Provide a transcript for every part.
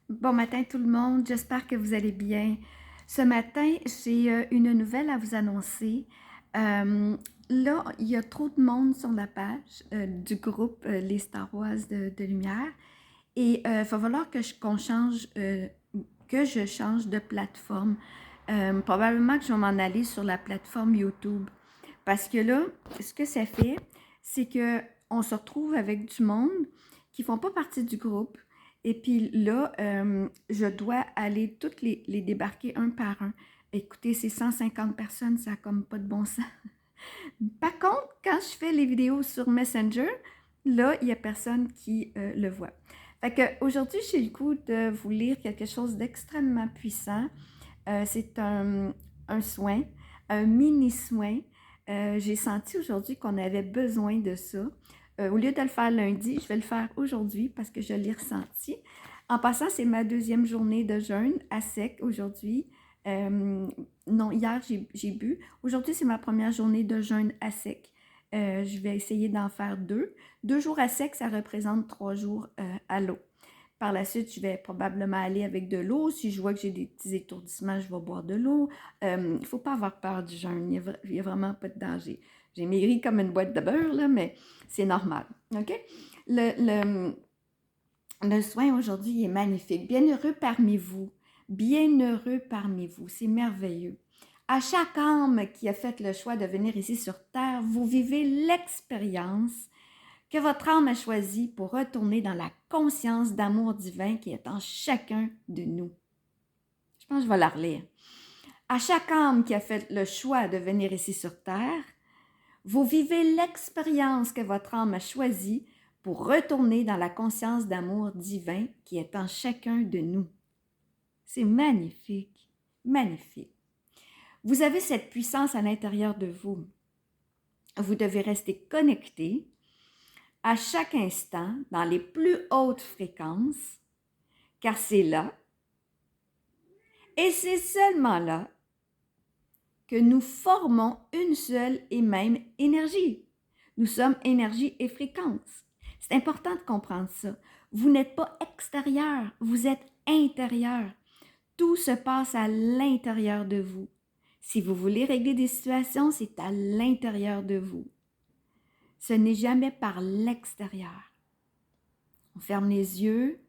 Bon matin tout le monde, j'espère que vous allez bien. Ce matin, j'ai une nouvelle à vous annoncer. Là, il y a trop de monde sur la page du groupe Les Star Wars de Lumière et il va falloir qu'on change, que je change de plateforme. Probablement que je vais m'en aller sur la plateforme YouTube parce que là, ce que ça fait, c'est que on se retrouve avec du monde qui font pas partie du groupe. Et puis là, je dois aller toutes les débarquer un par un. Écoutez, c'est 150 personnes, ça n'a comme pas de bon sens. Par contre, quand je fais les vidéos sur Messenger, là, il n'y a personne qui le voit. Fait qu'aujourd'hui, j'ai le goût de vous lire quelque chose d'extrêmement puissant. C'est un soin, un mini-soin. J'ai senti aujourd'hui qu'on avait besoin de ça. Au lieu de le faire lundi, je vais le faire aujourd'hui parce que je l'ai ressenti. En passant, c'est ma deuxième journée de jeûne à sec aujourd'hui. Non, hier, j'ai bu. Aujourd'hui, c'est ma première journée de jeûne à sec. Je vais essayer d'en faire deux. 2 jours à sec, ça représente 3 jours à l'eau. Par la suite, je vais probablement aller avec de l'eau. Si je vois que j'ai des petits étourdissements, je vais boire de l'eau. Il ne faut pas avoir peur du jeûne. Il n'y a vraiment pas de danger. J'ai maigri comme une boîte de beurre, là, mais c'est normal. OK? Le, le, le soin aujourd'hui est magnifique. Bienheureux parmi vous. Bienheureux parmi vous. C'est merveilleux. À chaque âme qui a fait le choix de venir ici sur Terre, vous vivez l'expérience que votre âme a choisi pour retourner dans la conscience d'amour divin qui est en chacun de nous. Je pense que je vais la relire. À chaque âme qui a fait le choix de venir ici sur Terre, vous vivez l'expérience que votre âme a choisie pour retourner dans la conscience d'amour divin qui est en chacun de nous. C'est magnifique, magnifique. Vous avez cette puissance à l'intérieur de vous. Vous devez rester connecté à chaque instant dans les plus hautes fréquences, car c'est là, et c'est seulement là, que nous formons une seule et même énergie. Nous sommes énergie et fréquence. C'est important de comprendre ça. Vous n'êtes pas extérieur, vous êtes intérieur. Tout se passe à l'intérieur de vous. Si vous voulez régler des situations, c'est à l'intérieur de vous. Ce n'est jamais par l'extérieur. On ferme les yeux,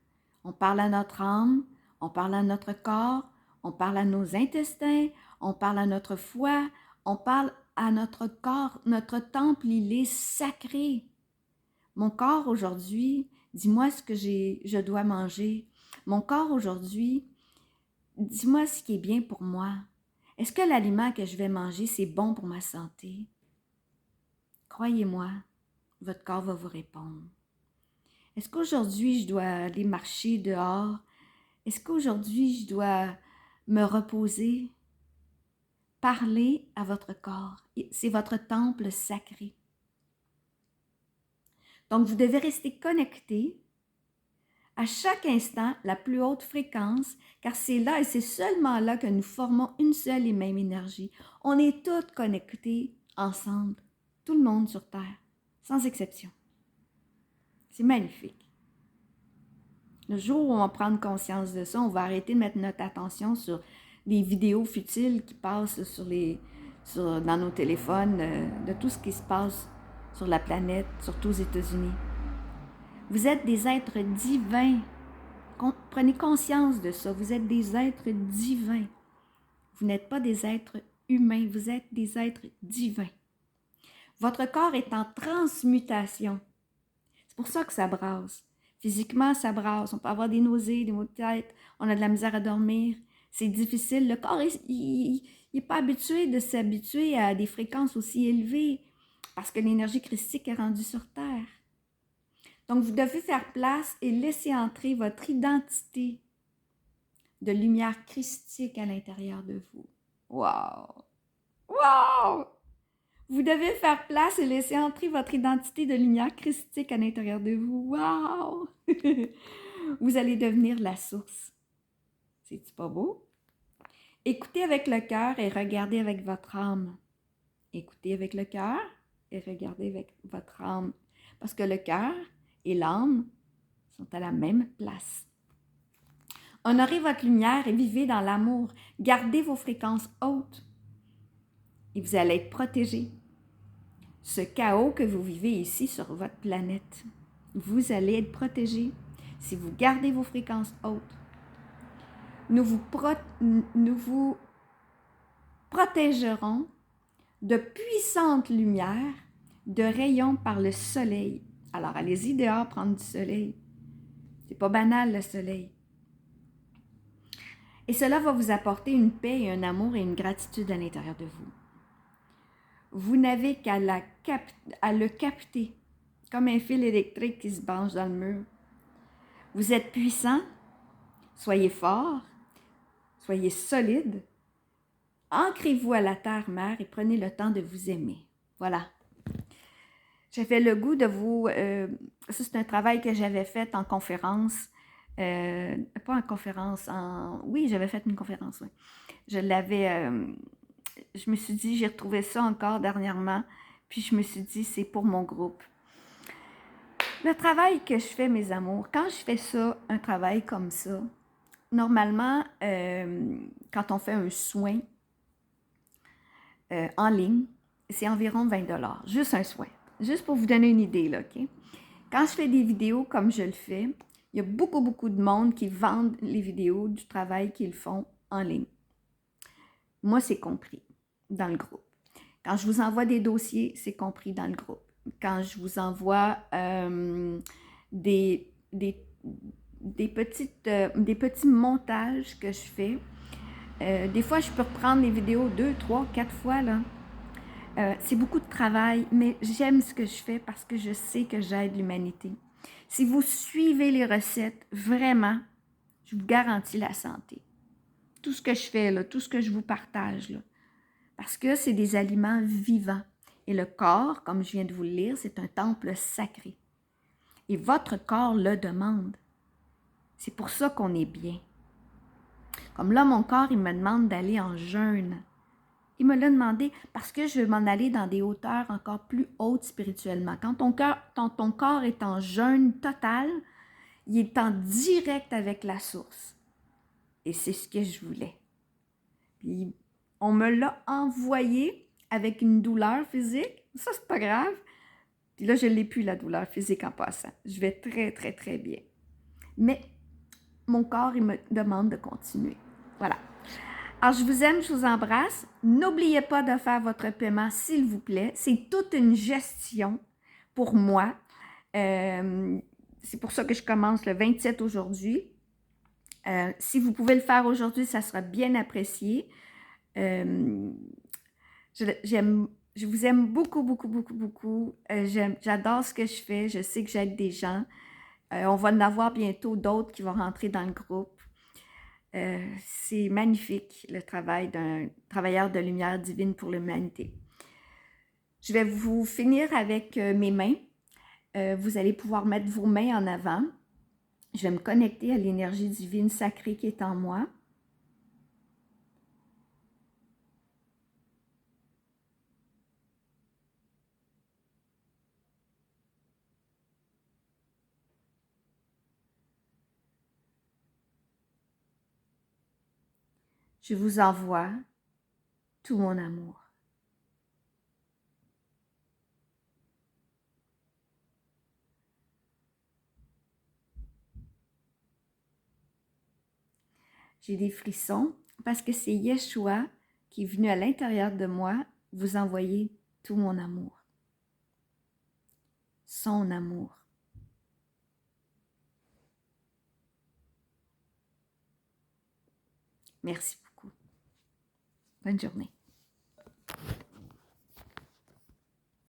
on parle à notre âme, on parle à notre corps, on parle à nos intestins, on parle à notre foie, on parle à notre corps. Notre temple, il est sacré. Mon corps aujourd'hui, dis-moi ce que je dois manger. Mon corps aujourd'hui, dis-moi ce qui est bien pour moi. Est-ce que l'aliment que je vais manger, c'est bon pour ma santé? Croyez-moi, votre corps va vous répondre. Est-ce qu'aujourd'hui, je dois aller marcher dehors? Est-ce qu'aujourd'hui, je dois me reposer? Parlez à votre corps. C'est votre temple sacré. Donc, vous devez rester connecté à chaque instant, la plus haute fréquence, car c'est là et c'est seulement là que nous formons une seule et même énergie. On est tous connectés ensemble, tout le monde sur Terre, sans exception. C'est magnifique. Le jour où on va prendre conscience de ça, on va arrêter de mettre notre attention sur les vidéos futiles qui passent dans nos téléphones, de tout ce qui se passe sur la planète, surtout aux États-Unis. Vous êtes des êtres divins. Prenez conscience de ça. Vous êtes des êtres divins. Vous n'êtes pas des êtres humains, vous êtes des êtres divins. Votre corps est en transmutation. C'est pour ça que ça brasse. Physiquement, ça brasse. On peut avoir des nausées, des maux de tête, on a de la misère à dormir. C'est difficile. Le corps, il n'est pas habitué de s'habituer à des fréquences aussi élevées parce que l'énergie christique est rendue sur Terre. Donc, vous devez faire place et laisser entrer votre identité de lumière christique à l'intérieur de vous. Wow! Wow! Vous devez faire place et laisser entrer votre identité de lumière christique à l'intérieur de vous. Wow! Vous allez devenir la source. C'est-tu pas beau? Écoutez avec le cœur et regardez avec votre âme. Écoutez avec le cœur et regardez avec votre âme. Parce que le cœur et l'âme sont à la même place. Honorez votre lumière et vivez dans l'amour. Gardez vos fréquences hautes et vous allez être protégés. Ce chaos que vous vivez ici sur votre planète, vous allez être protégés si vous gardez vos fréquences hautes. Nous vous protégerons de puissantes lumières, de rayons par le soleil. Alors, allez-y dehors prendre du soleil. C'est pas banal, le soleil. Et cela va vous apporter une paix et un amour et une gratitude à l'intérieur de vous. Vous n'avez qu'à le capter, comme un fil électrique qui se branche dans le mur. Vous êtes puissant, soyez fort, soyez solide. Ancrez-vous à la terre-mère et prenez le temps de vous aimer. Voilà. J'avais le goût de vous... ça, c'est un travail que j'avais fait en conférence. Pas en conférence, oui, j'avais fait une conférence, oui. Je me suis dit, j'ai retrouvé ça encore dernièrement, puis je me suis dit, c'est pour mon groupe. Le travail que je fais, mes amours, quand je fais ça, un travail comme ça, normalement, quand on fait un soin en ligne, c'est environ 20 $, juste un soin. Juste pour vous donner une idée, là, OK? Quand je fais des vidéos comme je le fais, il y a beaucoup, beaucoup de monde qui vendent les vidéos du travail qu'ils font en ligne. Moi, c'est compris dans le groupe. Quand je vous envoie des dossiers, c'est compris dans le groupe. Quand je vous envoie des petits montages que je fais, des fois, je peux reprendre les vidéos 2, 3, 4 fois, là. C'est beaucoup de travail, mais j'aime ce que je fais parce que je sais que j'aide l'humanité. Si vous suivez les recettes, vraiment, je vous garantis la santé. Tout ce que je fais, là, tout ce que je vous partage, là, parce que c'est des aliments vivants. Et le corps, comme je viens de vous le lire, c'est un temple sacré. Et votre corps le demande. C'est pour ça qu'on est bien. Comme là, mon corps, il me demande d'aller en jeûne. Il me l'a demandé parce que je veux m'en aller dans des hauteurs encore plus hautes spirituellement. Quand ton corps est en jeûne total, il est en direct avec la source. Et c'est ce que je voulais. Puis, on me l'a envoyé avec une douleur physique. Ça, c'est pas grave. Puis là, je ne l'ai plus, la douleur physique en passant. Je vais très, très, très bien. Mais mon corps, il me demande de continuer. Voilà. Alors, je vous aime, je vous embrasse. N'oubliez pas de faire votre paiement, s'il vous plaît. C'est toute une gestion pour moi. C'est pour ça que je commence le 27 aujourd'hui. Si vous pouvez le faire aujourd'hui, ça sera bien apprécié. Je vous aime beaucoup, beaucoup, beaucoup, beaucoup. J'adore ce que je fais. Je sais que j'aide des gens. On va en avoir bientôt d'autres qui vont rentrer dans le groupe. C'est magnifique, le travail d'un travailleur de lumière divine pour l'humanité. Je vais vous finir avec mes mains. Vous allez pouvoir mettre vos mains en avant. Je vais me connecter à l'énergie divine sacrée qui est en moi. Je vous envoie tout mon amour. J'ai des frissons parce que c'est Yeshua qui est venu à l'intérieur de moi vous envoyer tout mon amour. Son amour. Merci beaucoup. Bonne journée.